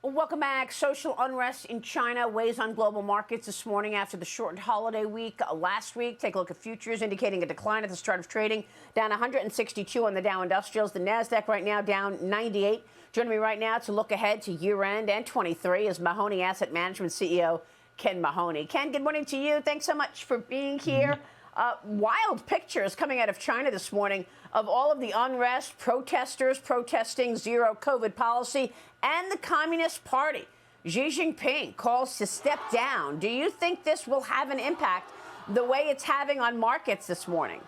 Well, welcome back. Social unrest in China weighs on global markets this morning after the shortened holiday week last week. Take a look at futures indicating a decline at the start of trading, down 162 on the Dow Industrials. The Nasdaq right now down 98. Joining me right now to look ahead to year-end and 23 is Mahoney Asset Management CEO Ken Mahoney. Ken, good morning to you. Thanks so much for being here. Wild pictures coming out of China this morning of all of the unrest, protesters protesting zero COVID policy, and the Communist Party. Xi Jinping calls to step down. Do you think this will have an impact the way it's having on markets this morning?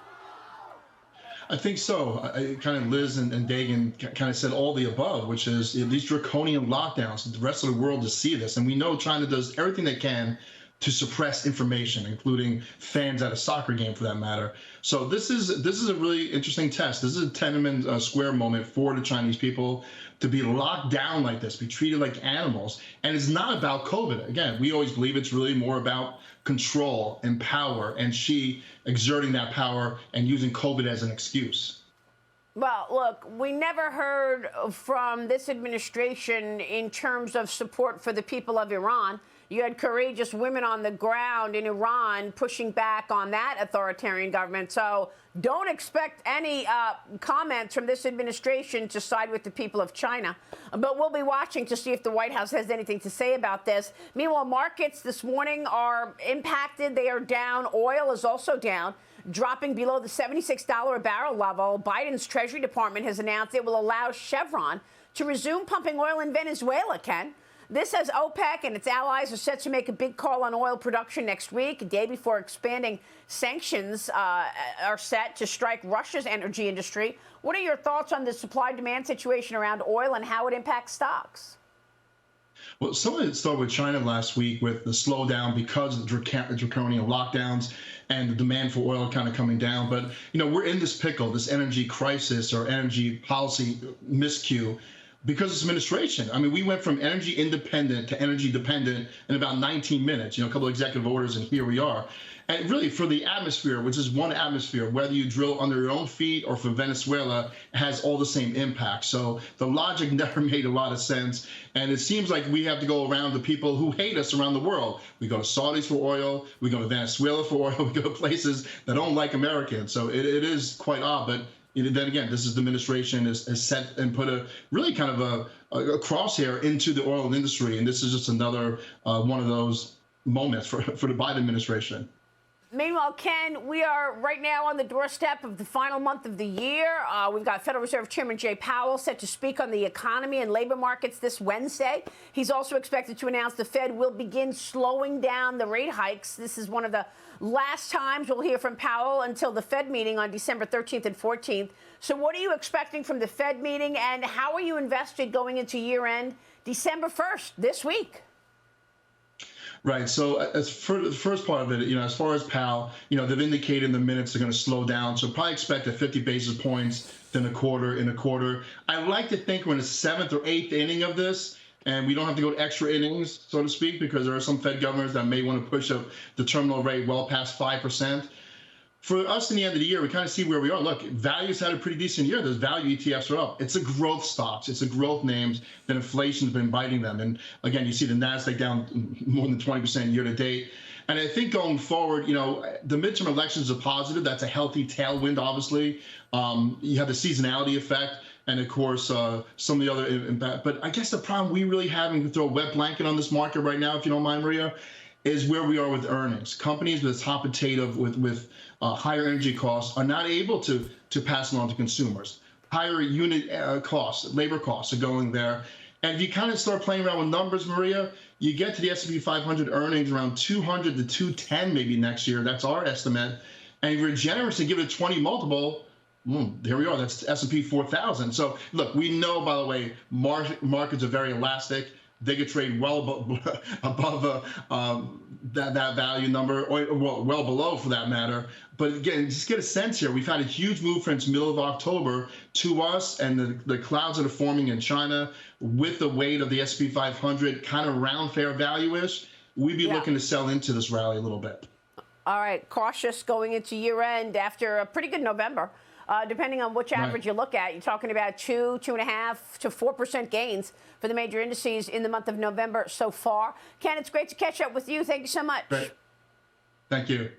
I think so. Kind of Liz and Dagan kind of said all the above, which is these draconian lockdowns. The rest of the world to see this, and we know China does everything they can to suppress information, including fans at a soccer game, for that matter. So this is a really interesting test. This is a Tiananmen Square moment for the Chinese people to be locked down like this, be treated like animals. And it's not about COVID. Again, we always believe it's really more about control and power, and Xi exerting that power and using COVID as an excuse. Well, look, we never heard from this administration in terms of support for the people of Iran. You had courageous women on the ground in Iran pushing back on that authoritarian government. So don't expect any comments from this administration to side with the people of China. But we'll be watching to see if the White House has anything to say about this. Meanwhile, markets this morning are impacted. They are down. Oil is also down, dropping below the $76 a barrel level. Biden's Treasury Department has announced it will allow Chevron to resume pumping oil in Venezuela, Ken. This as OPEC and its allies are set to make a big call on oil production next week, a day before expanding sanctions are set to strike Russia's energy industry. What are your thoughts on the supply-demand situation around oil and how it impacts stocks? Well, some of it started with China last week with the slowdown because of the draconian lockdowns and the demand for oil kind of coming down. But, we're in this pickle, this energy crisis or energy policy miscue, because of this administration. I mean, we went from energy independent to energy dependent in about 19 minutes, a couple of executive orders, and here we are. And really, for the atmosphere, which is one atmosphere, whether you drill under your own feet or for Venezuela, it has all the same impact. So the logic never made a lot of sense. And it seems like we have to go around the people who hate us around the world. We go to Saudis for oil, we go to Venezuela for oil, we go to places that don't like Americans. So it is quite odd, but then again, this is the administration has set and put a really kind of a crosshair into the oil industry. And this is just another one of those moments for the Biden administration. Meanwhile, Ken, we are right now on the doorstep of the final month of the year. We've got Federal Reserve Chairman Jay Powell set to speak on the economy and labor markets this Wednesday. He's also expected to announce the Fed will begin slowing down the rate hikes. This is one of the last times we'll hear from Powell until the Fed meeting on December 13th and 14th. So what are you expecting from the Fed meeting, and how are you invested going into year-end December 1st, this week? Right. So as for the first part of it, as far as Powell, they've indicated the minutes are going to slow down. So probably expect a 50 basis points, then a quarter in a quarter. I like to think we're in the 7th or 8th inning of this, and we don't have to go to extra innings, so to speak, because there are some Fed governors that may want to push up the terminal rate well past 5%. For us in the end of the year, we kind of see where we are. Look, value's had a pretty decent year. Those value ETFs are up. It's a growth stocks. It's a growth names. Then inflation's been biting them. And again, you see the Nasdaq down more than 20% year to date. And I think going forward, the midterm elections are positive. That's a healthy tailwind, obviously. You have the seasonality effect. And of course, some of the other impact. But I guess the problem we really have, and we can throw a wet blanket on this market right now, if you don't mind, Maria, is where we are with earnings. Companies with hot potato with higher energy costs are not able to pass it on to consumers. Higher unit costs, labor costs are going there. And if you kind of start playing around with numbers, Maria, you get to the S&P 500 earnings around 200 to 210 maybe next year. That's our estimate. And if you're generous and give it a 20 multiple, there we are. That's S&P 4000. So look, we know, by the way, markets are very elastic. They could trade well above that value number, or well below for that matter. But again, just get a sense here. We've had a huge move since middle of October to us, and the clouds that are forming in China with the weight of the S&P 500 kind of around fair value-ish. We'd be looking to sell into this rally a little bit. All right, cautious going into year end after a pretty good November. depending on which average you look at. You're talking about 2.5% to 4% gains for the major indices in the month of November so far. Ken, it's great to catch up with you. Thank you so much. Great. Thank you.